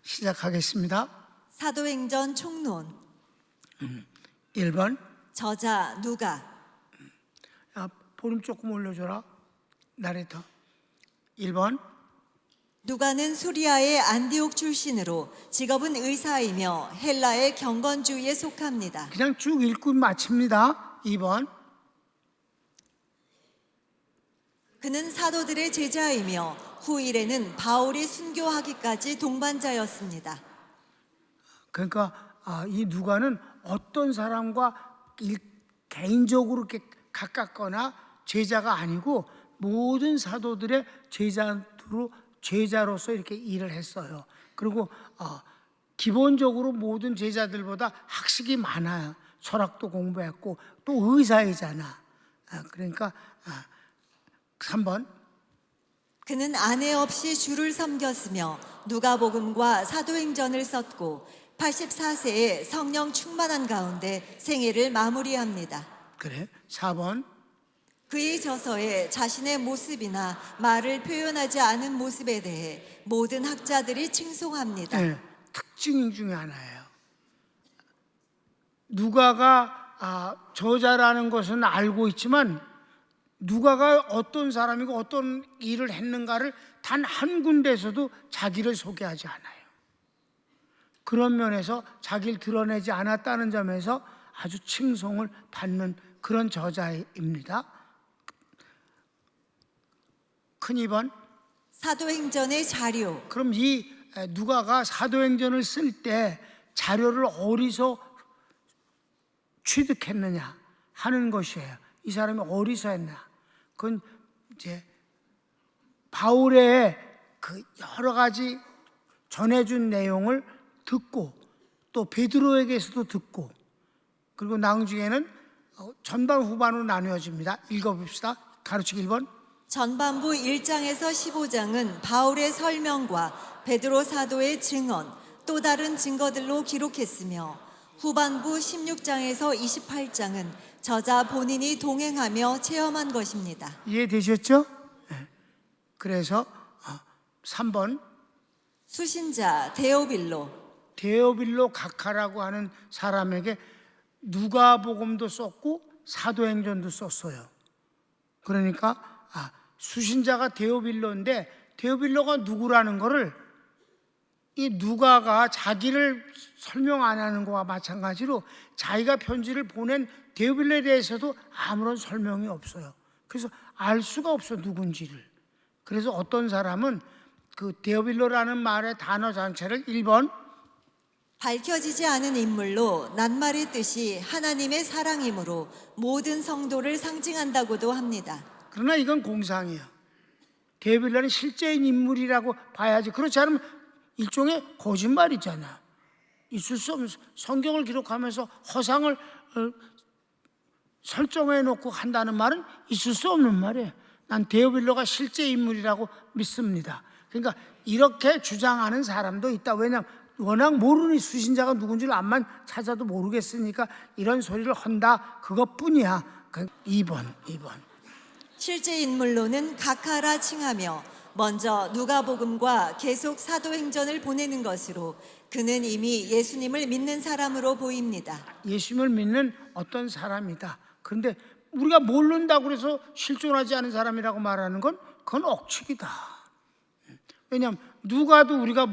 시작하겠습니다. 사도행전 총론. 1번. 저자 누가. 볼륨 조금 올려줘라. 나레이터. 1번. 누가는 수리아의 안디옥 출신으로 직업은 의사이며 헬라의 경건주의에 속합니다. 그냥 쭉 읽고 마칩니다. 2번. 그는 사도들의 제자이며 후일에는 바울이 순교하기까지 동반자였습니다. 그러니까 이 누가는 어떤 사람과 개인적으로 이렇게 가깝거나 제자가 아니고 모든 사도들의 제자로서 이렇게 일을 했어요. 그리고 기본적으로 모든 제자들보다 학식이 많아요. 철학도 공부했고 또 의사이잖아. 그러니까 3번. 그는 아내 없이 주를 섬겼으며 누가복음과 사도행전을 썼고 84세에 성령 충만한 가운데 생애를 마무리합니다. 그래. 4번. 그의 저서에 자신의 모습이나 말을 표현하지 않은 모습에 대해 모든 학자들이 칭송합니다. 네, 특징 중에 하나예요. 누가가 저자라는 것은 알고 있지만 누가가 어떤 사람이고 어떤 일을 했는가를 단 한 군데에서도 자기를 소개하지 않아요. 그런 면에서 자기를 드러내지 않았다는 점에서 아주 칭송을 받는 그런 저자입니다. 큰 2번. 사도행전의 자료. 그럼 이 누가가 사도행전을 쓸 때 자료를 어디서 취득했느냐 하는 것이에요. 이 사람이 어디서 했나? 그건 이제 바울의 그 여러 가지 전해준 내용을 듣고 또 베드로에게서도 듣고 그리고 나중에는 전반 후반으로 나누어집니다. 읽어봅시다. 가르치기 1번. 전반부 1장에서 15장은 바울의 설명과 베드로 사도의 증언, 또 다른 증거들로 기록했으며 후반부 16장에서 28장은 저자 본인이 동행하며 체험한 것입니다. 이해되셨죠? 네. 그래서 3번. 수신자 데오빌로 각하라고 하는 사람에게 누가복음도 썼고 사도행전도 썼어요. 그러니까 수신자가 데오빌로인데 데오빌로가 누구라는 거를 이 누가가 자기를 설명 안 하는 거와 마찬가지로 자기가 편지를 보낸 데오빌로에 대해서도 아무런 설명이 없어요. 그래서 알 수가 없어 누군지를. 그래서 어떤 사람은 그 데오빌로라는 말의 단어 자체를 1번 밝혀지지 않은 인물로 낱말의 뜻이 하나님의 사랑이므로 모든 성도를 상징한다고도 합니다. 그러나 이건 공상이야. 데오빌로는 실제인 인물이라고 봐야지. 그렇지 않으면 일종의 거짓말이잖아. 있을 수 없는 성경을 기록하면서 허상을 설정해 놓고 한다는 말은 있을 수 없는 말이에요. 난 데오빌로가 실제 인물이라고 믿습니다. 그러니까 이렇게 주장하는 사람도 있다. 왜냐하면 워낙 모르니 수신자가 누군지를 암만 찾아도 모르겠으니까 이런 소리를 한다. 그것뿐이야. 2번. 실제 인물로는 각하라 칭하며 먼저 누가복음과 계속 사도행전을 보내는 것으로 그는 이미 예수님을 믿는 사람으로 보입니다. 예수님을 믿는 어떤 사람이다. 그런데 우리가 모른다고 해서 실존하지 않은 사람이라고 말하는 건 그건 억측이다. 왜냐하면 누가도 우리가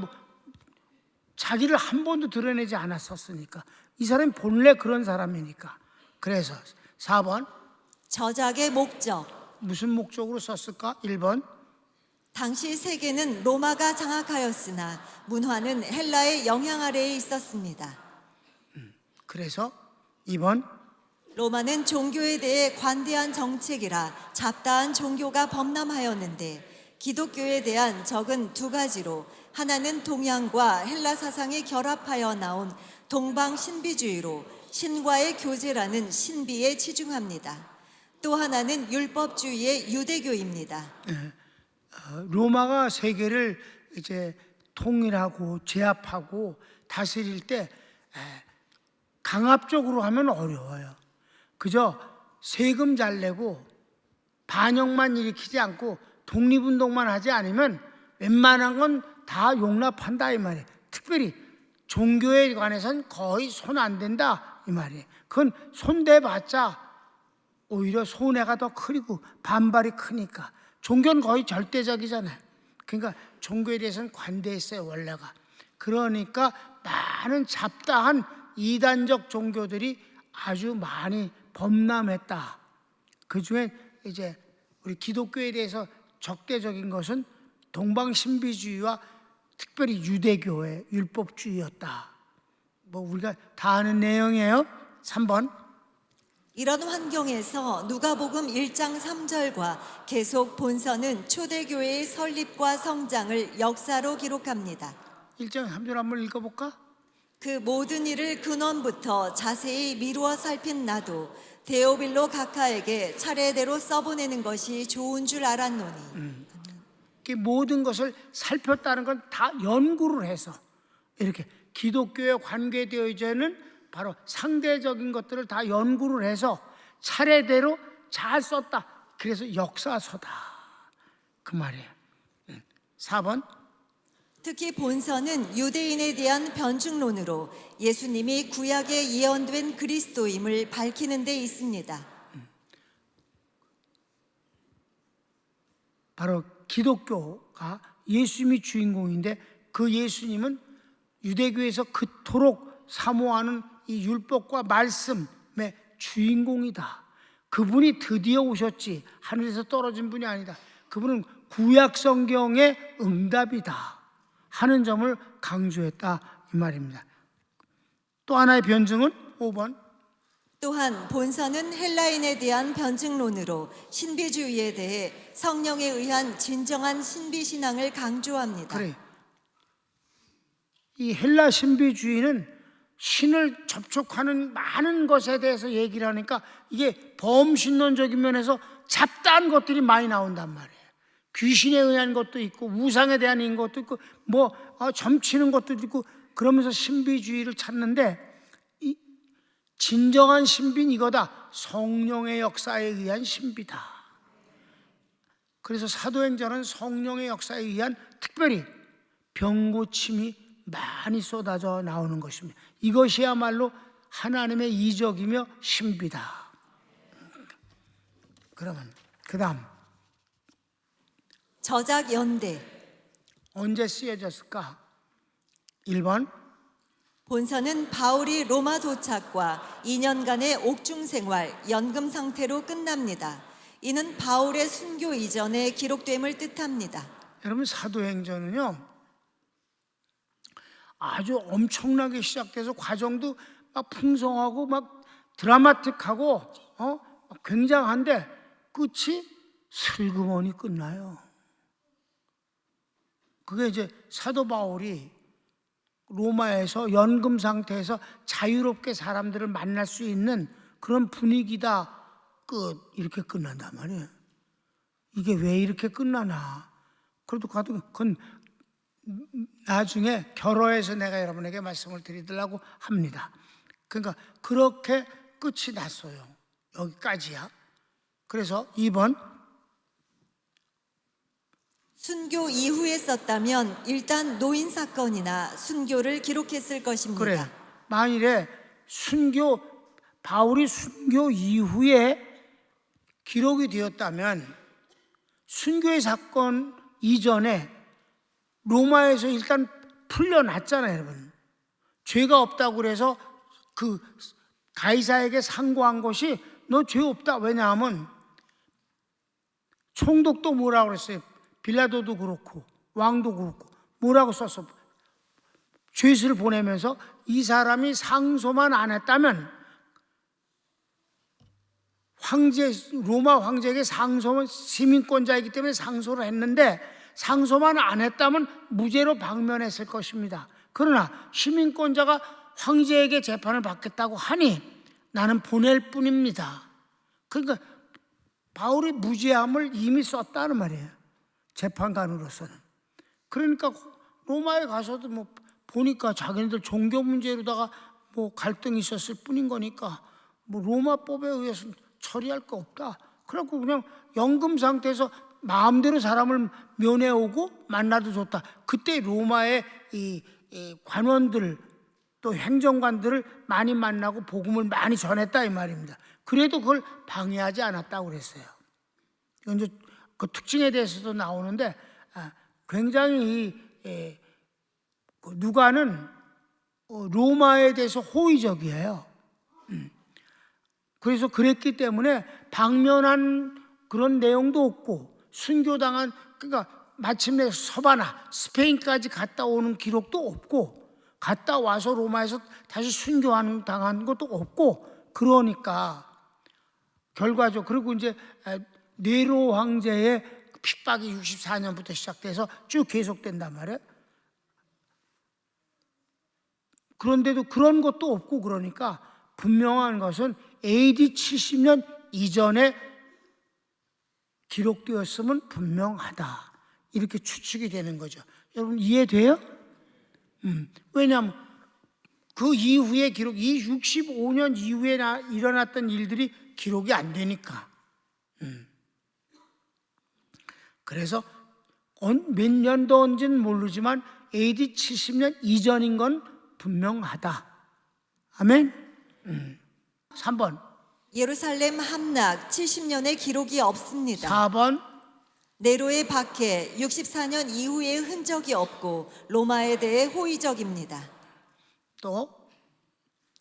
자기를 한 번도 드러내지 않았었으니까 이 사람이 본래 그런 사람이니까. 그래서 4번. 저작의 목적. 무슨 목적으로 썼을까? 1번. 당시 세계는 로마가 장악하였으나 문화는 헬라의 영향 아래에 있었습니다. 그래서 2번. 로마는 종교에 대해 관대한 정책이라 잡다한 종교가 범람하였는데 기독교에 대한 적은 두 가지로 하나는 동양과 헬라 사상이 결합하여 나온 동방 신비주의로 신과의 교제라는 신비에 치중합니다. 또 하나는 율법주의의 유대교입니다. 로마가 세계를 이제 통일하고 제압하고 다스릴 때 강압적으로 하면 어려워요. 그저 세금 잘 내고 반역만 일으키지 않고 독립운동만 하지 않으면 웬만한 건 다 용납한다 이 말이에요. 특별히 종교에 관해서는 거의 손 안 댄다 이 말이에요. 그건 손대봤자 오히려 손해가 더 크고 반발이 크니까. 종교는 거의 절대적이잖아요. 그러니까 종교에 대해서는 관대했어요, 원래가. 그러니까 많은 잡다한 이단적 종교들이 아주 많이 범람했다. 그 중에 이제 우리 기독교에 대해서 적대적인 것은 동방신비주의와 특별히 유대교의 율법주의였다. 뭐 우리가 다 아는 내용이에요. 3번. 이런 환경에서 누가복음 1장 3절과 계속 본서는 초대교회의 설립과 성장을 역사로 기록합니다. 1장 3절 한번 읽어볼까? 그 모든 일을 근원부터 자세히 미루어 살핀 나도 데오빌로 각하에게 차례대로 써보내는 것이 좋은 줄 알았노니. 모든 것을 살폈다는 건 다 연구를 해서 이렇게 기독교에 관계되어져는 바로 상대적인 것들을 다 연구를 해서 차례대로 잘 썼다. 그래서 역사서다. 그 말이에요. 4번. 특히 본서는 유대인에 대한 변증론으로 예수님이 구약에 예언된 그리스도임을 밝히는 데 있습니다. 바로 기독교가 예수님이 주인공인데 그 예수님은 유대교에서 그토록 사모하는 이 율법과 말씀의 주인공이다. 그분이 드디어 오셨지 하늘에서 떨어진 분이 아니다. 그분은 구약 성경의 응답이다 하는 점을 강조했다 이 말입니다. 또 하나의 변증은 5번. 또한 본서는 헬라인에 대한 변증론으로 신비주의에 대해 성령에 의한 진정한 신비신앙을 강조합니다. 그래. 이 헬라 신비주의는 신을 접촉하는 많은 것에 대해서 얘기를 하니까 이게 범신론적인 면에서 잡다한 것들이 많이 나온단 말이에요. 귀신에 의한 것도 있고 우상에 대한 것도 있고 뭐 점치는 것도 있고 그러면서 신비주의를 찾는데 이 진정한 신비는 이거다. 성령의 역사에 의한 신비다. 그래서 사도행전은 성령의 역사에 의한 특별히 병고침이 많이 쏟아져 나오는 것입니다. 이것이야말로 하나님의 이적이며 신비다. 그러면 그 다음 저작 연대. 언제 쓰여졌을까? 1번. 본서는 바울이 로마 도착과 2년간의 옥중 생활, 연금 상태로 끝납니다. 이는 바울의 순교 이전에 기록됨을 뜻합니다. 여러분 사도행전은요 아주 엄청나게 시작돼서 과정도 막 풍성하고 막 드라마틱하고 굉장한데 끝이 슬그머니 끝나요. 그게 이제 사도 바울이 로마에서 연금 상태에서 자유롭게 사람들을 만날 수 있는 그런 분위기다. 끝. 이렇게 끝난단 말이에요. 이게 왜 이렇게 끝나나? 그래도 그건 나중에 결어해서 내가 여러분에게 말씀을 드리려고 합니다. 그러니까 그렇게 끝이 났어요. 여기까지야. 그래서 2번. 순교 이후에 썼다면 일단 노인 사건이나 순교를 기록했을 것입니다. 그래. 만일에 바울이 순교 이후에 기록이 되었다면 순교의 사건 이전에 로마에서 일단 풀려났잖아요, 여러분. 죄가 없다고 그래서 그 가이사에게 상고한 것이 너 죄 없다. 왜냐하면 총독도 뭐라고 그랬어요? 빌라도도 그렇고 왕도 그렇고 뭐라고 썼어? 죄수를 보내면서 이 사람이 상소만 안 했다면 로마 황제에게 상소만 시민권자이기 때문에 상소를 했는데 상소만 안 했다면 무죄로 방면했을 것입니다. 그러나 시민권자가 황제에게 재판을 받겠다고 하니 나는 보낼 뿐입니다. 그러니까 바울이 무죄함을 이미 썼다는 말이에요. 재판관으로서는. 그러니까 로마에 가서도 뭐 보니까 자기네들 종교 문제로다가 뭐 갈등이 있었을 뿐인 거니까 뭐 로마법에 의해서 처리할 거 없다. 그래갖고 그냥 연금 상태에서 마음대로 사람을 면회오고 만나도 좋다. 그때 로마의 이 관원들 또 행정관들을 많이 만나고 복음을 많이 전했다 이 말입니다. 그래도 그걸 방해하지 않았다고 그랬어요. 이건 이제 그 특징에 대해서도 나오는데 굉장히 그 누가는 로마에 대해서 호의적이에요. 그래서 그랬기 때문에 방면한 그런 내용도 없고 순교당한 그러니까 마침내 서바나 스페인까지 갔다 오는 기록도 없고 갔다 와서 로마에서 다시 순교당한 것도 없고 그러니까 결과적으로 그리고 이제 네로 황제의 핍박이 64년부터 시작돼서 쭉 계속된단 말이에요. 그런데도 그런 것도 없고 그러니까 분명한 것은 AD 70년 이전에 기록되었으면 분명하다. 이렇게 추측이 되는 거죠. 여러분 이해돼요? 왜냐하면 그 이후의 기록, 이 65년 이후에 일어났던 일들이 기록이 안 되니까. 그래서 몇 년도인지는 모르지만 AD 70년 이전인 건 분명하다. 아멘? 3번. 예루살렘 함락 70년의 기록이 없습니다. 4번. 네로의 박해 64년 이후의 흔적이 없고 로마에 대해 호의적입니다. 또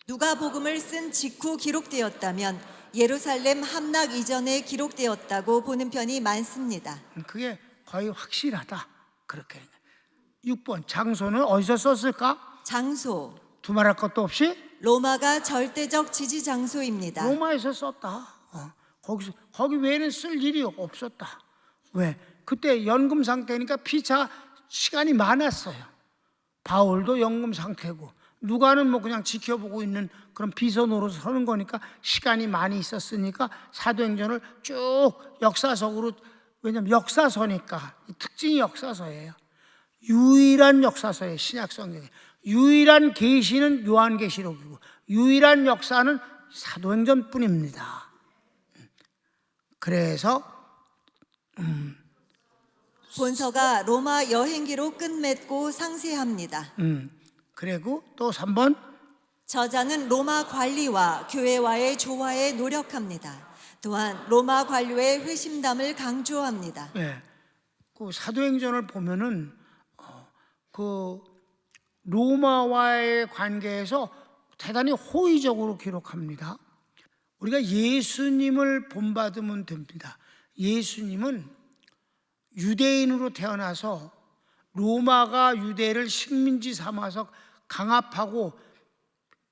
누가복음을 쓴 직후 기록되었다면 예루살렘 함락 이전에 기록되었다고 보는 편이 많습니다. 그게 거의 확실하다. 그렇게. 6번. 장소는 어디서 썼을까? 장소 두말할 것도 없이 로마가 절대적 지지 장소입니다. 로마에서 썼다. 거기 외에는 쓸 일이 없었다. 왜? 그때 연금 상태니까 피차 시간이 많았어요. 바울도 연금 상태고 누가는 뭐 그냥 지켜보고 있는 그런 비서노로 서는 거니까 시간이 많이 있었으니까 사도행전을 쭉 역사석으로, 왜냐면 역사서니까 특징이 역사서예요. 유일한 역사서예요. 신약성경에 유일한 계시는 요한계시록이고 유일한 역사는 사도행전뿐입니다. 그래서 본서가 로마 여행기로 끝맺고 상세합니다. 그리고 또 3번. 저자는 로마 관리와 교회와의 조화에 노력합니다. 또한 로마 관료의 회심담을 강조합니다. 예, 그 사도행전을 보면은 그 로마와의 관계에서 대단히 호의적으로 기록합니다. 우리가 예수님을 본받으면 됩니다. 예수님은 유대인으로 태어나서 로마가 유대를 식민지 삼아서 강압하고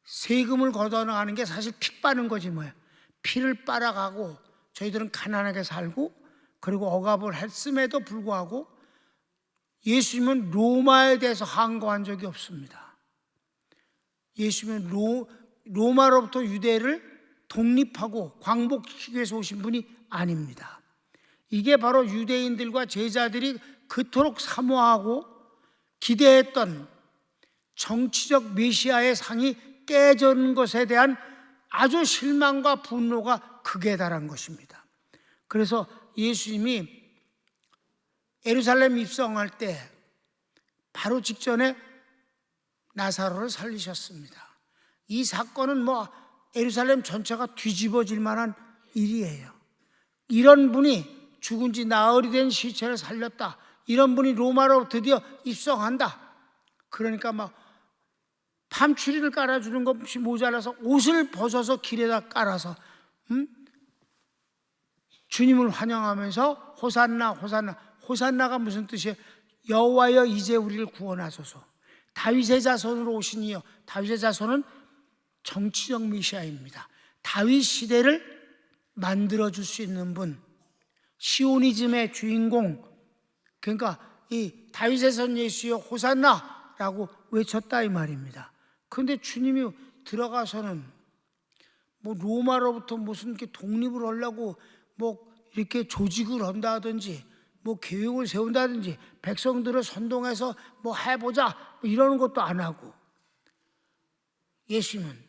세금을 걷어나가는 게 사실 피 빠는 거지 뭐예요. 피를 빨아가고 저희들은 가난하게 살고 그리고 억압을 했음에도 불구하고 예수님은 로마에 대해서 항거한 적이 없습니다. 예수님은 로마로부터 유대를 독립하고 광복시키기 위해서 오신 분이 아닙니다. 이게 바로 유대인들과 제자들이 그토록 사모하고 기대했던 정치적 메시아의 상이 깨진 것에 대한 아주 실망과 분노가 극에 달한 것입니다. 그래서 예수님이 예루살렘 입성할 때 바로 직전에 나사로를 살리셨습니다. 이 사건은 뭐 예루살렘 전체가 뒤집어질 만한 일이에요. 이런 분이 죽은 지 나흘이 된 시체를 살렸다. 이런 분이 로마로 드디어 입성한다. 그러니까 막 밤추리를 깔아주는 것이 모자라서 옷을 벗어서 길에다 깔아서 주님을 환영하면서 호산나 호산나. 호산나가 무슨 뜻이에요? 여호와여 이제 우리를 구원하소서. 다윗의 자손으로 오신 이여. 다윗의 자손은 정치적 메시아입니다. 다윗 시대를 만들어줄 수 있는 분, 시오니즘의 주인공. 그러니까 이 다윗의 son 예수여 호산나라고 외쳤다 이 말입니다. 그런데 주님이 들어가서는 뭐 로마로부터 무슨 이렇게 독립을 하려고 뭐 이렇게 조직을 한다든지 뭐 계획을 세운다든지 백성들을 선동해서 뭐 해보자 뭐 이러는 것도 안 하고 예수님은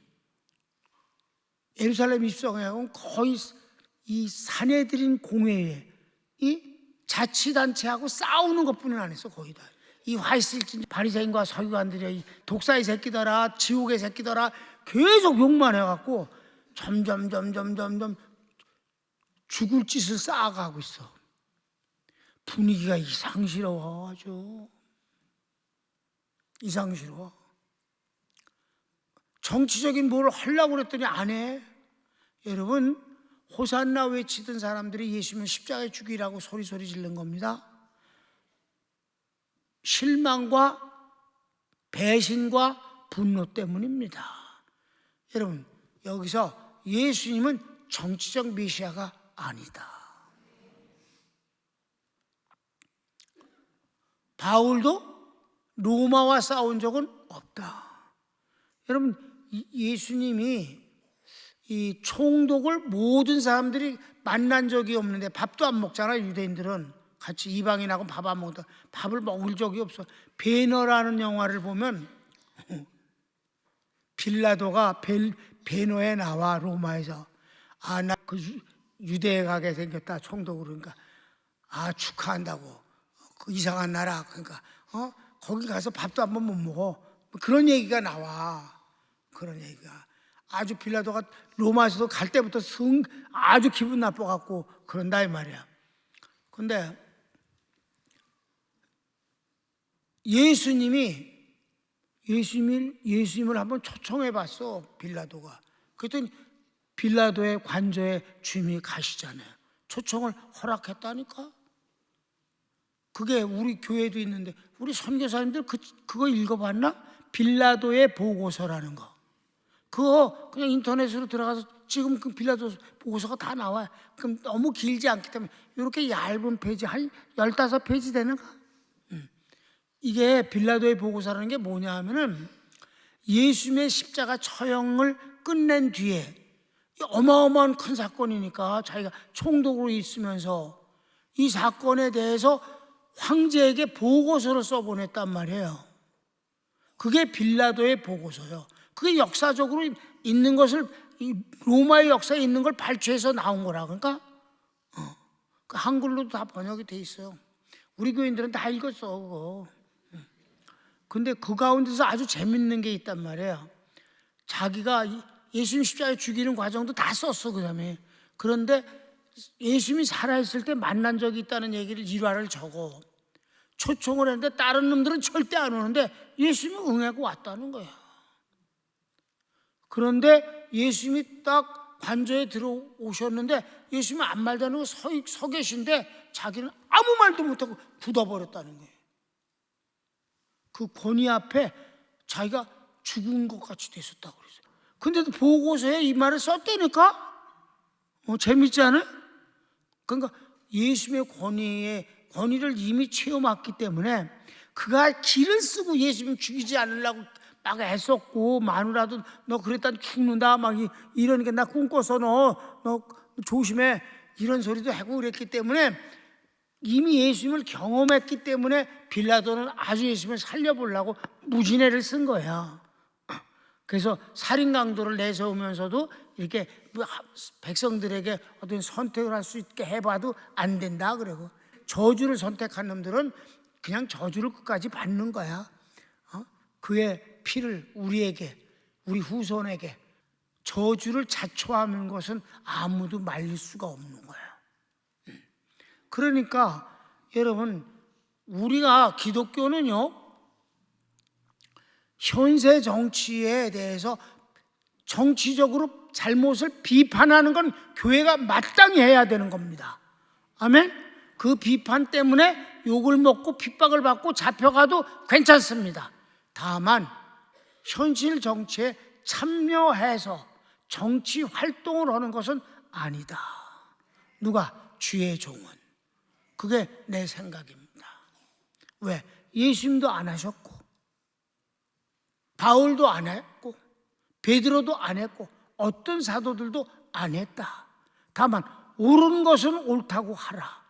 예루살렘 입성하고 거의 이 사내들인 공회에 이 자치단체하고 싸우는 것뿐은 안 했어. 거의 다. 이 화이슬진 바리새인과 서기관들이 이 독사의 새끼더라, 지옥의 새끼더라 계속 욕만 해갖고 점점 죽을 짓을 쌓아가고 있어. 분위기가 이상스러워. 아주 이상스러워. 정치적인 뭘 하려고 그랬더니 안 해. 여러분, 호산나 외치던 사람들이 예수님을 십자가에 죽이라고 소리 지른 겁니다. 실망과 배신과 분노 때문입니다. 여러분, 여기서 예수님은 정치적 메시아가 아니다. 바울도 로마와 싸운 적은 없다. 여러분, 예수님이 이 총독을 모든 사람들이 만난 적이 없는데 밥도 안 먹잖아요. 유대인들은 같이 이방인하고 밥 안 먹다. 밥을 먹을 적이 없어. 베너라는 영화를 보면 빌라도가 베너에 나와. 로마에서 나 그 유대에 가게 생겼다 총독으로. 그러니까 축하한다고. 그 이상한 나라. 그러니까 거기 가서 밥도 한 번 못 먹어. 그런 얘기가 나와. 그런 얘기가. 아주 빌라도가 로마에서도 갈 때부터 아주 기분 나빠갖고 그런다 이 말이야. 근데 예수님을 한번 초청해 봤어. 빌라도가. 그랬더니 빌라도의 관저에 주님이 가시잖아요. 초청을 허락했다니까. 그게 우리 교회도 있는데 우리 선교사님들 그거 읽어봤나? 빌라도의 보고서라는 거. 그거 그냥 인터넷으로 들어가서 지금 그 빌라도 보고서가 다 나와요. 그럼 너무 길지 않기 때문에 이렇게 얇은 페이지 한 15페이지 되는가? 이게 빌라도의 보고서라는 게 뭐냐 하면은 예수님의 십자가 처형을 끝낸 뒤에 어마어마한 큰 사건이니까 자기가 총독으로 있으면서 이 사건에 대해서 황제에게 보고서를 써보냈단 말이에요. 그게 빌라도의 보고서예요. 그게 역사적으로 있는 것을, 로마의 역사에 있는 걸 발췌해서 나온 거라. 그러니까 그 한글로도 다 번역이 돼 있어요. 우리 교인들은 다 읽었어 그거. 근데 그 가운데서 아주 재밌는 게 있단 말이에요. 자기가 예수님 십자가에 죽이는 과정도 다 썼어. 그다음에 그런데 예수님이 살아있을 때 만난 적이 있다는 얘기를 일화를 적어. 초청을 했는데 다른 놈들은 절대 안 오는데 예수님이 응하고 왔다는 거야. 그런데 예수님이 딱 관저에 들어오셨는데 예수님이 안 말다는 거 서 계신데 자기는 아무 말도 못하고 굳어버렸다는 거예요. 그 권위 앞에 자기가 죽은 것 같이 됐었다고 그랬어요. 근데도 보고서에 이 말을 썼다니까? 재밌지 않아요? 그러니까 예수님의 권위를 이미 체험했기 때문에 그가 길을 쓰고 예수님 죽이지 않으려고 막 애썼고, 마누라도 너 그랬다 죽는다 막 이러니까 나 꿈꿔서 너 조심해 이런 소리도 하고 그랬기 때문에 이미 예수님을 경험했기 때문에 빌라도는 아주 예수님을 살려보려고 무진해를 쓴 거야. 그래서 살인 강도를 내세우면서도 이렇게 백성들에게 어떤 선택을 할 수 있게 해봐도 안 된다 그러고, 저주를 선택한 놈들은 그냥 저주를 끝까지 받는 거야. 그의 피를 우리에게, 우리 후손에게 저주를 자초하는 것은 아무도 말릴 수가 없는 거야. 그러니까 여러분, 우리가 기독교는요, 현세 정치에 대해서 정치적으로 잘못을 비판하는 건 교회가 마땅히 해야 되는 겁니다. 아멘? 그 비판 때문에 욕을 먹고 핍박을 받고 잡혀가도 괜찮습니다. 다만 현실 정치에 참여해서 정치 활동을 하는 것은 아니다. 누가? 주의 종은. 그게 내 생각입니다. 왜? 예수님도 안 하셨고, 바울도 안 했고, 베드로도 안 했고, 어떤 사도들도 안 했다. 다만 옳은 것은 옳다고 하라.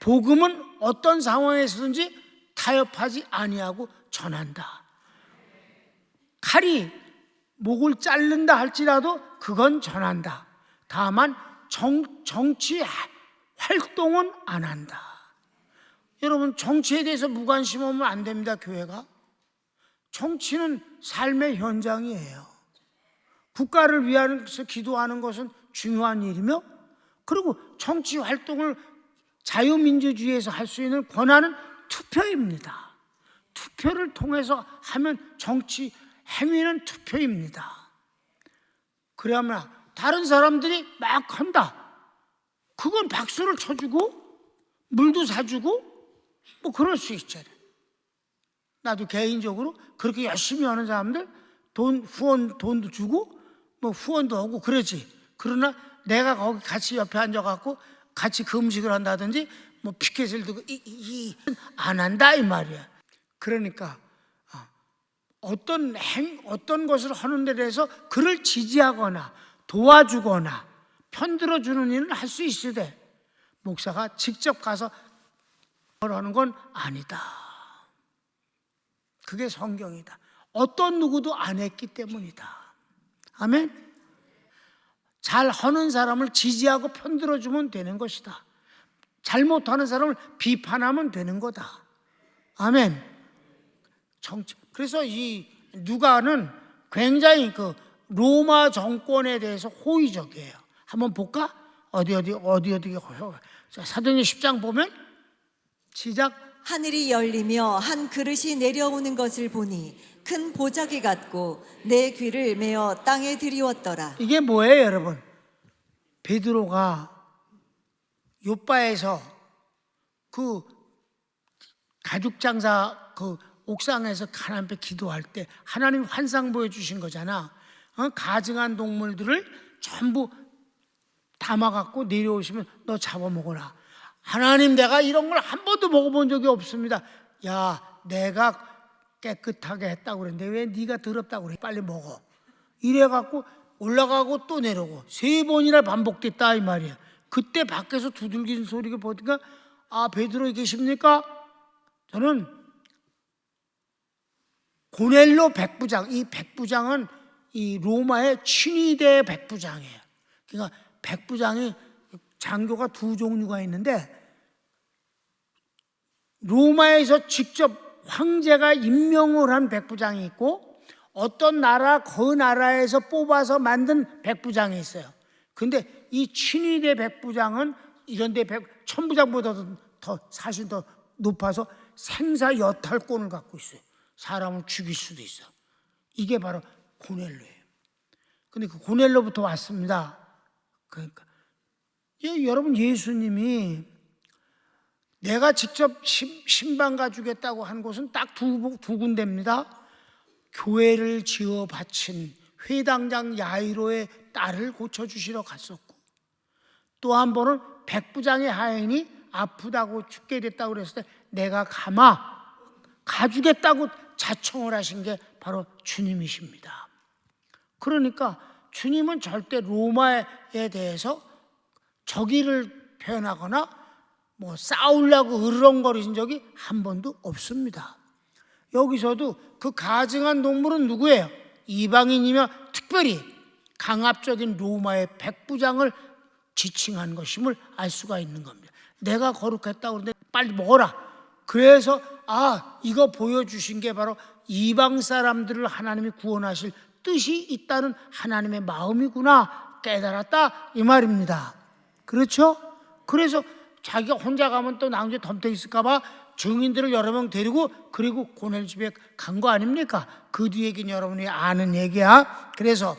복음은 어떤 상황에서든지 타협하지 아니하고 전한다. 칼이 목을 자른다 할지라도 그건 전한다. 다만 정치 활동은 안 한다. 여러분, 정치에 대해서 무관심하면 안 됩니다. 교회가. 정치는 삶의 현장이에요. 국가를 위해서 기도하는 것은 중요한 일이며, 그리고 정치 활동을 자유민주주의에서 할 수 있는 권한은 투표입니다. 투표를 통해서 하면 정치 행위는 투표입니다. 그러면 다른 사람들이 막 한다. 그건 박수를 쳐주고 물도 사주고 뭐 그럴 수 있잖아요. 나도 개인적으로 그렇게 열심히 하는 사람들 돈도 주고 뭐 후원도 하고 그러지. 그러나 내가 거기 같이 옆에 앉아갖고 같이 그 음식을 한다든지 뭐 피켓을 들고 안 한다 이 말이야. 그러니까 어떤 것을 하는 데 대해서 그를 지지하거나 도와주거나 편들어주는 일은 할 수 있어야 돼. 목사가 직접 가서 하는 건 아니다. 그게 성경이다. 어떤 누구도 안 했기 때문이다. 아멘. 잘 하는 사람을 지지하고 편들어주면 되는 것이다. 잘못하는 사람을 비판하면 되는 거다. 아멘. 그래서 이 누가는 굉장히 그 로마 정권에 대해서 호의적이에요. 한번 볼까? 어디 자, 사도행전 10장 보면 시작. 하늘이 열리며 한 그릇이 내려오는 것을 보니 큰 보자기 같고 내 귀를 메어 땅에 들이웠더라. 이게 뭐예요, 여러분? 베드로가 요바에서 그 가죽 장사 그 옥상에서 하나님 앞에 기도할 때 하나님 환상 보여주신 거잖아. 가증한 동물들을 전부 담아갖고 내려오시면 너 잡아먹어라. 하나님, 내가 이런 걸 한 번도 먹어본 적이 없습니다. 야, 내가 깨끗하게 했다고 그랬는데 왜 네가 더럽다고 그래? 빨리 먹어. 이래갖고 올라가고 또 내려오고 3번이나 반복됐다 이 말이야. 그때 밖에서 두들기는 소리가 보니까 베드로 계십니까? 저는 고넬로 백부장, 이 백부장은 이 로마의 친위대 백부장이에요. 그러니까 백부장이 장교가 2종류가 있는데 로마에서 직접 황제가 임명을 한 백부장이 있고 어떤 나라 그 나라에서 뽑아서 만든 백부장이 있어요. 근데 이 친위대 백부장은 이런 데 천부장보다도 사실 더 높아서 생사 여탈권을 갖고 있어요. 사람을 죽일 수도 있어. 이게 바로 고넬로예요. 근데 그 고넬로부터 왔습니다. 그러니까 여러분, 예수님이 내가 직접 신방 가주겠다고 한 곳은 딱 두 군데입니다. 교회를 지어 바친 회당장 야이로의 딸을 고쳐주시러 갔었고, 또 한 번은 백부장의 하인이 아프다고 죽게 됐다고 그랬을 때 내가 가주겠다고 자청을 하신 게 바로 주님이십니다. 그러니까 주님은 절대 로마에 대해서 적의를 표현하거나 뭐 싸우려고 으르렁거리신 적이 한 번도 없습니다. 여기서도 그 가증한 동물은 누구예요? 이방인이며 특별히 강압적인 로마의 백부장을 지칭한 것임을 알 수가 있는 겁니다. 내가 거룩했다고 그러는데 빨리 먹어라. 그래서 이거 보여주신 게 바로 이방 사람들을 하나님이 구원하실 뜻이 있다는 하나님의 마음이구나 깨달았다 이 말입니다. 그렇죠? 그래서 자기가 혼자 가면 또 낭주에 덤떠 있을까 봐 증인들을 여러 명 데리고 그리고 고넬 집에 간 거 아닙니까? 그 뒤 얘기는 여러분이 아는 얘기야. 그래서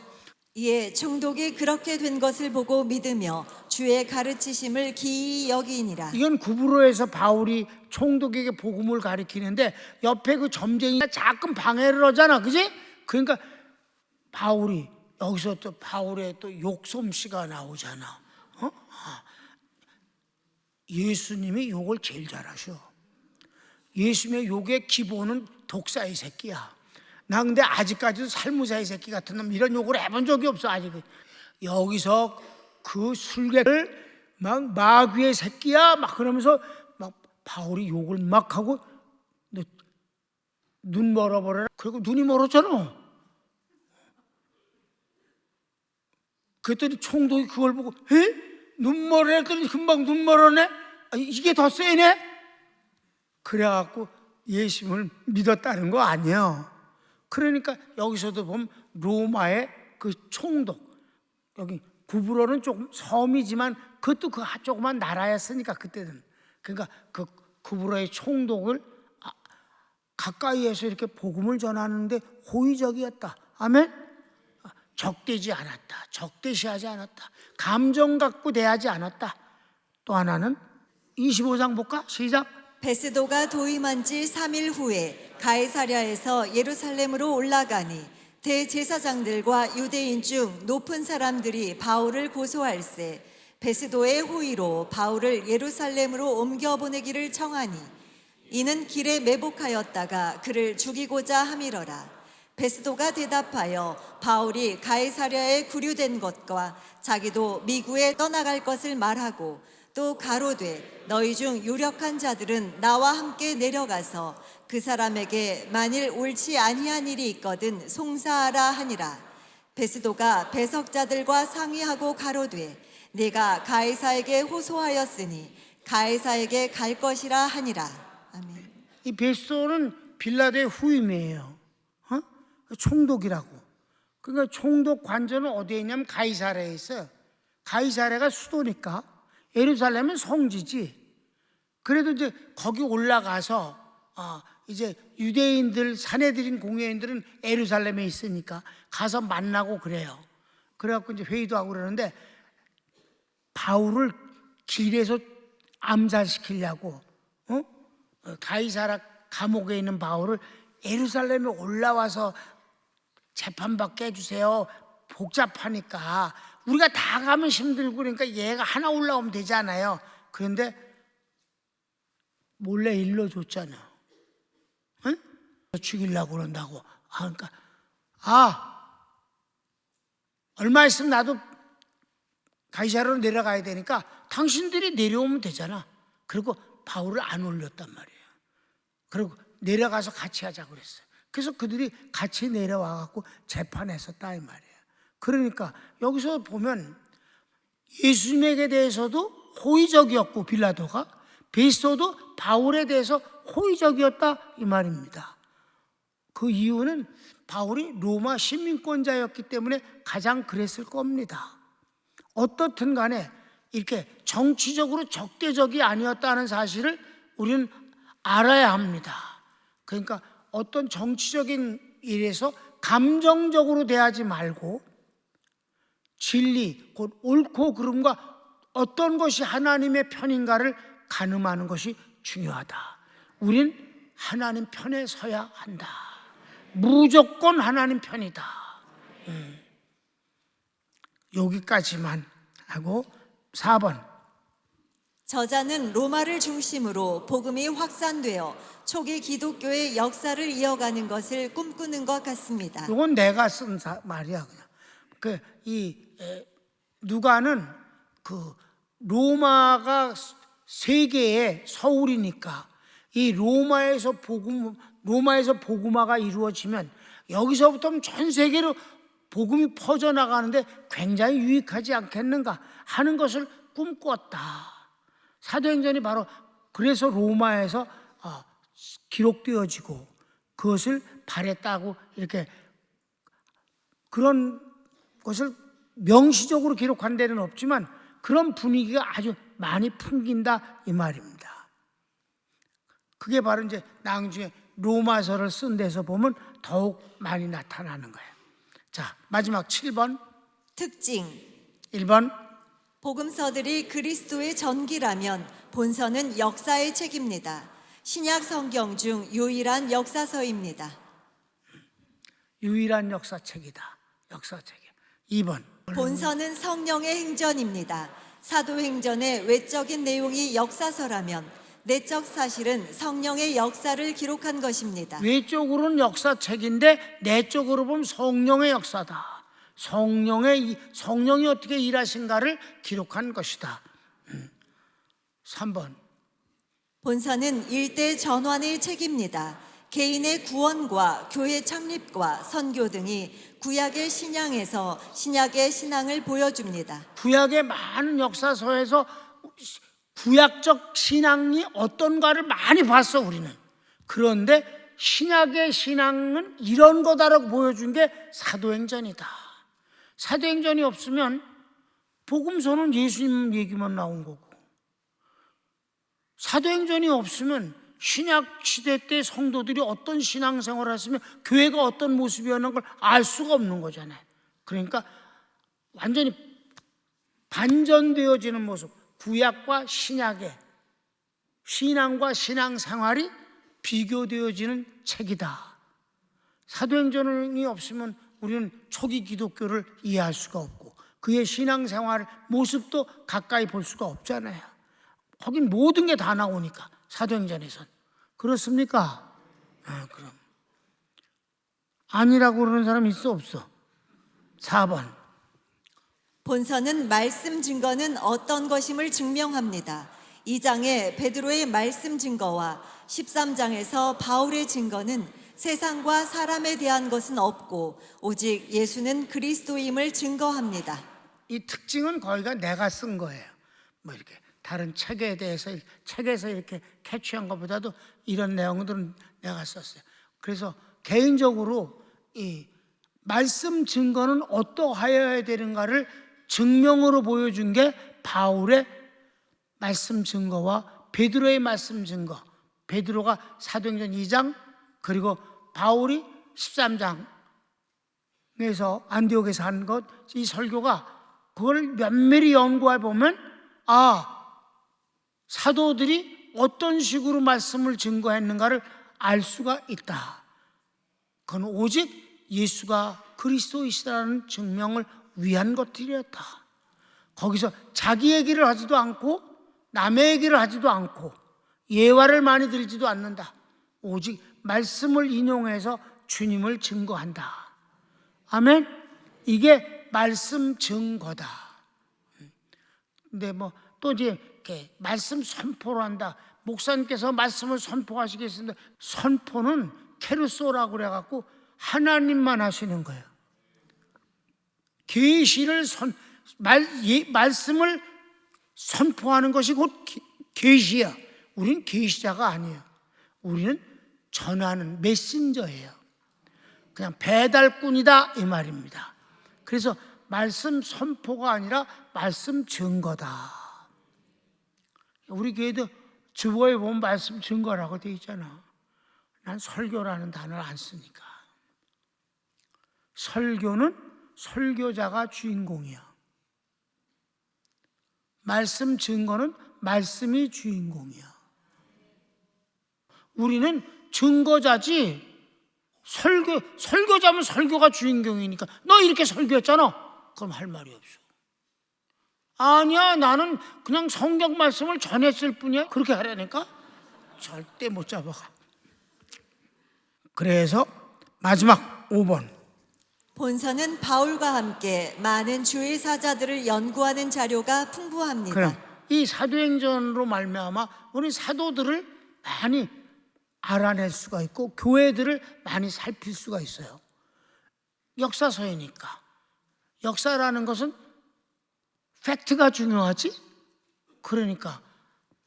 이에 총독이 그렇게 된 것을 보고 믿으며 주의 가르치심을 기이 여기니라. 이건 구브로에서 바울이 총독에게 복음을 가르치는데 옆에 그 점쟁이가 자꾸 방해를 하잖아, 그지? 그러니까 바울이 여기서 또 바울의 또 욕솜씨가 나오잖아. 예수님이 욕을 제일 잘하셔. 예수님의 욕의 기본은 독사의 새끼야. 나 근데 아직까지도 살무사의 새끼 같은 놈 이런 욕을 해본 적이 없어 아직. 여기서 그 술객을 막 마귀의 새끼야 막 그러면서 막 바울이 욕을 막 하고 눈 멀어버려라. 그리고 눈이 멀었잖아. 그랬더니 총독이 그걸 보고 눈 멀어 했더니 금방 눈 멀었네. 이게 더 세네. 그래갖고 예수님을 믿었다는 거 아니에요. 그러니까 여기서도 보면 로마의 그 총독, 여기 구브로는 조금 섬이지만 그것도 그 조그만 나라였으니까 그때는, 그러니까 그 구브로의 총독을 가까이에서 이렇게 복음을 전하는데 호의적이었다. 아멘. 적대지 않았다. 적대시하지 않았다. 감정 갖고 대하지 않았다. 또 하나는 25장 볼까? 시작. 베스도가 도임한 지 3일 후에 가이사랴에서 예루살렘으로 올라가니 대제사장들과 유대인 중 높은 사람들이 바울을 고소할세 베스도의 호의로 바울을 예루살렘으로 옮겨보내기를 청하니 이는 길에 매복하였다가 그를 죽이고자 함이러라. 베스도가 대답하여 바울이 가이사랴에 구류된 것과 자기도 미구에 떠나갈 것을 말하고 또 가로되 너희 중 유력한 자들은 나와 함께 내려가서 그 사람에게 만일 옳지 아니한 일이 있거든 송사하라 하니라. 베스도가 배석자들과 상의하고 가로되 내가 가이사에게 호소하였으니 가이사에게 갈 것이라 하니라. 아멘. 이 베스도는 빌라도의 후임이에요. 총독이라고. 그러니까 총독 관저는 어디에 있냐면 가이사랴에 있어요. 가이사랴가 수도니까 예루살렘은 성지지. 그래도 이제 거기 올라가서 이제 유대인들, 사내들인 공회인들은 예루살렘에 있으니까 가서 만나고 그래요. 그래갖고 이제 회의도 하고 그러는데 바울을 길에서 암살시키려고 가이사랴 감옥에 있는 바울을 예루살렘에 올라와서 재판받게 해주세요. 복잡하니까 우리가 다 가면 힘들고 그러니까 얘가 하나 올라오면 되잖아요. 그런데 몰래 일러줬잖아. 응? 죽이려고 그런다고. 그러니까 얼마 있으면 나도 가이사랴로 내려가야 되니까 당신들이 내려오면 되잖아. 그리고 바울을 안 올렸단 말이에요. 그리고 내려가서 같이 하자고 그랬어요. 그래서 그들이 같이 내려와갖고 재판했었다 이 말이에요. 그러니까 여기서 보면 예수님에게 대해서도 호의적이었고 빌라도가, 베스도도 바울에 대해서 호의적이었다 이 말입니다. 그 이유는 바울이 로마 시민권자였기 때문에 가장 그랬을 겁니다. 어떻든 간에 이렇게 정치적으로 적대적이 아니었다는 사실을 우리는 알아야 합니다. 그러니까 어떤 정치적인 일에서 감정적으로 대하지 말고 진리, 곧 옳고 그름과 어떤 것이 하나님의 편인가를 가늠하는 것이 중요하다. 우린 하나님 편에 서야 한다. 무조건 하나님 편이다. 여기까지만 하고 4번. 저자는 로마를 중심으로 복음이 확산되어 초기 기독교의 역사를 이어가는 것을 꿈꾸는 것 같습니다. 이건 내가 쓴 말이야 그냥. 누가는 그 로마가 세계의 서울이니까 이 로마에서 복음화가 이루어지면 여기서부터 전 세계로 복음이 퍼져나가는데 굉장히 유익하지 않겠는가 하는 것을 꿈꿨다. 사도행전이 바로 그래서 로마에서 기록되어지고 그것을 바랬다고 이렇게 그런 것을 명시적으로 기록한 데는 없지만 그런 분위기가 아주 많이 풍긴다 이 말입니다. 그게 바로 이제 나중에 로마서를 쓴 데서 보면 더욱 많이 나타나는 거예요. 자, 마지막 7번. 특징 1번. 복음서들이 그리스도의 전기라면 본서는 역사의 책입니다. 신약 성경 중 유일한 역사서입니다. 유일한 역사책이다. 역사책이야. 2번. 본서는 성령의 행전입니다. 사도행전의 외적인 내용이 역사서라면 내적 사실은 성령의 역사를 기록한 것입니다. 외적으로는 역사책인데 내적으로 보면 성령의 역사다. 성령이 어떻게 일하신가를 기록한 것이다. 3번. 본서는 일대 전환의 책입니다. 개인의 구원과 교회 창립과 선교 등이 구약의 신앙에서 신약의 신앙을 보여줍니다. 구약의 많은 역사서에서 구약적 신앙이 어떤가를 많이 봤어 우리는. 그런데 신약의 신앙은 이런 거다라고 보여준 게 사도행전이다. 사도행전이 없으면 복음서는 예수님 얘기만 나온 거고, 사도행전이 없으면 신약 시대 때 성도들이 어떤 신앙생활을 했으면 교회가 어떤 모습이었는 걸 알 수가 없는 거잖아요. 그러니까 완전히 반전되어지는 모습, 구약과 신약의 신앙과 신앙생활이 비교되어지는 책이다. 사도행전이 없으면 우리는 초기 기독교를 이해할 수가 없고 그의 신앙생활 모습도 가까이 볼 수가 없잖아요. 거긴 모든 게 다 나오니까 사도행전에선. 그렇습니까? 그럼 아니라고 그러는 사람 있어 없어? 4번. 본서는 말씀 증거는 어떤 것임을 증명합니다. 2장의 베드로의 말씀 증거와 13장에서 바울의 증거는 세상과 사람에 대한 것은 없고 오직 예수는 그리스도임을 증거합니다. 이 특징은 거의가 내가 쓴 거예요. 뭐 이렇게 다른 책에 대해서 책에서 이렇게 캐치한 것보다도 이런 내용들은 내가 썼어요. 그래서 개인적으로 이 말씀 증거는 어떠하여야 되는가를 증명으로 보여준 게 바울의 말씀 증거와 베드로의 말씀 증거. 베드로가 사도행전 2장 그리고 바울이 13장에서 안디옥에서 한 것, 이 설교가 그걸 면밀히 연구해 보면 사도들이 어떤 식으로 말씀을 증거했는가를 알 수가 있다. 그건 오직 예수가 그리스도이시라는 증명을 위한 것들이었다. 거기서 자기 얘기를 하지도 않고 남의 얘기를 하지도 않고 예화를 많이 들지도 않는다. 오직 말씀을 인용해서 주님을 증거한다. 아멘. 이게 말씀 증거다. 근데 뭐 또 이제 이렇게 말씀 선포를 한다. 목사님께서 말씀을 선포하시겠습니다. 선포는 케르소라고 그래갖고 하나님만 하시는 거예요. 계시를 말씀을 선포하는 것이 곧 계시야. 우리는 계시자가 아니에요. 우리는 전하는 메신저예요. 그냥 배달꾼이다 이 말입니다. 그래서 말씀 선포가 아니라 말씀 증거다. 우리 교회도 주보에 보면 말씀 증거라고 돼 있잖아. 난 설교라는 단어를 안 쓰니까. 설교는 설교자가 주인공이야. 말씀 증거는 말씀이 주인공이야. 우리는 증거자지 설교자면 설교가 주인공이니까 너 이렇게 설교했잖아. 그럼 할 말이 없어. 아니야, 나는 그냥 성경 말씀을 전했을 뿐이야. 그렇게 하라니까 절대 못 잡아가. 그래서 마지막 5번. 본서는 바울과 함께 많은 주의 사자들을 연구하는 자료가 풍부합니다. 그럼 이 사도행전으로 말미암아 우리 사도들을 많이 알아낼 수가 있고 교회들을 많이 살필 수가 있어요. 역사서이니까. 역사라는 것은 팩트가 중요하지. 그러니까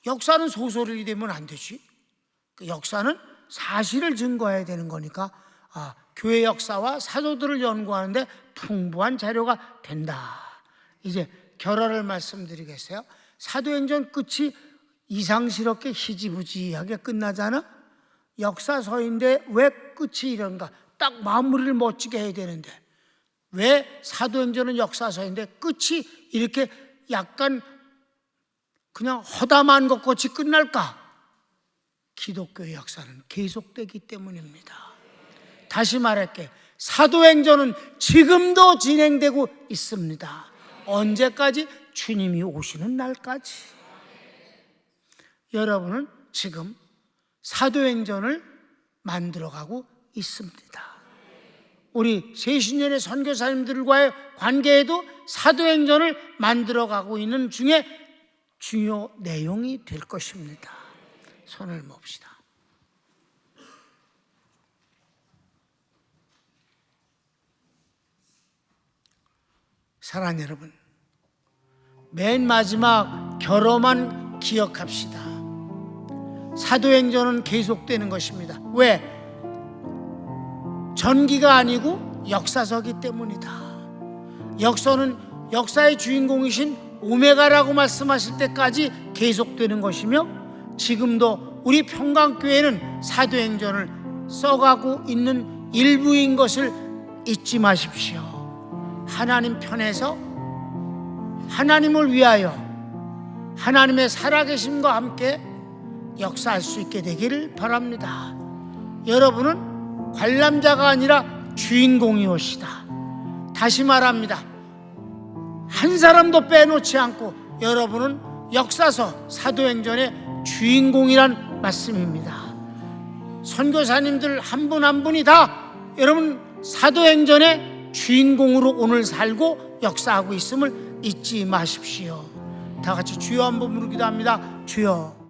역사는 소설이 되면 안 되지. 그 역사는 사실을 증거해야 되는 거니까 교회 역사와 사도들을 연구하는데 풍부한 자료가 된다. 이제 결론을 말씀드리겠어요. 사도행전 끝이 이상스럽게 희지부지하게 끝나잖아. 역사서인데 왜 끝이 이런가? 딱 마무리를 멋지게 해야 되는데 왜 사도행전은 역사서인데 끝이 이렇게 약간 그냥 허담한 것 같이 끝날까? 기독교의 역사는 계속되기 때문입니다. 다시 말할게. 사도행전은 지금도 진행되고 있습니다. 언제까지? 주님이 오시는 날까지. 여러분은 지금 사도행전을 만들어가고 있습니다. 우리 새신년의 선교사님들과의 관계에도 사도행전을 만들어가고 있는 중에 중요 내용이 될 것입니다. 손을 멉시다. 사랑하는 여러분, 맨 마지막 결험한 기억합시다. 사도행전은 계속되는 것입니다. 왜? 전기가 아니고 역사서기 때문이다. 역사의 주인공이신 오메가라고 말씀하실 때까지 계속되는 것이며, 지금도 우리 평강교회는 사도행전을 써가고 있는 일부인 것을 잊지 마십시오. 하나님 편에서 하나님을 위하여 하나님의 살아계심과 함께 역사할 수 있게 되기를 바랍니다. 여러분은 관람자가 아니라 주인공이오시다. 다시 말합니다. 한 사람도 빼놓지 않고 여러분은 역사서 사도행전의 주인공이란 말씀입니다. 선교사님들 한 분 한 분이 다 여러분 사도행전의 주인공으로 오늘 살고 역사하고 있음을 잊지 마십시오. 다 같이 주여 한번 부르기도 합니다. 주여.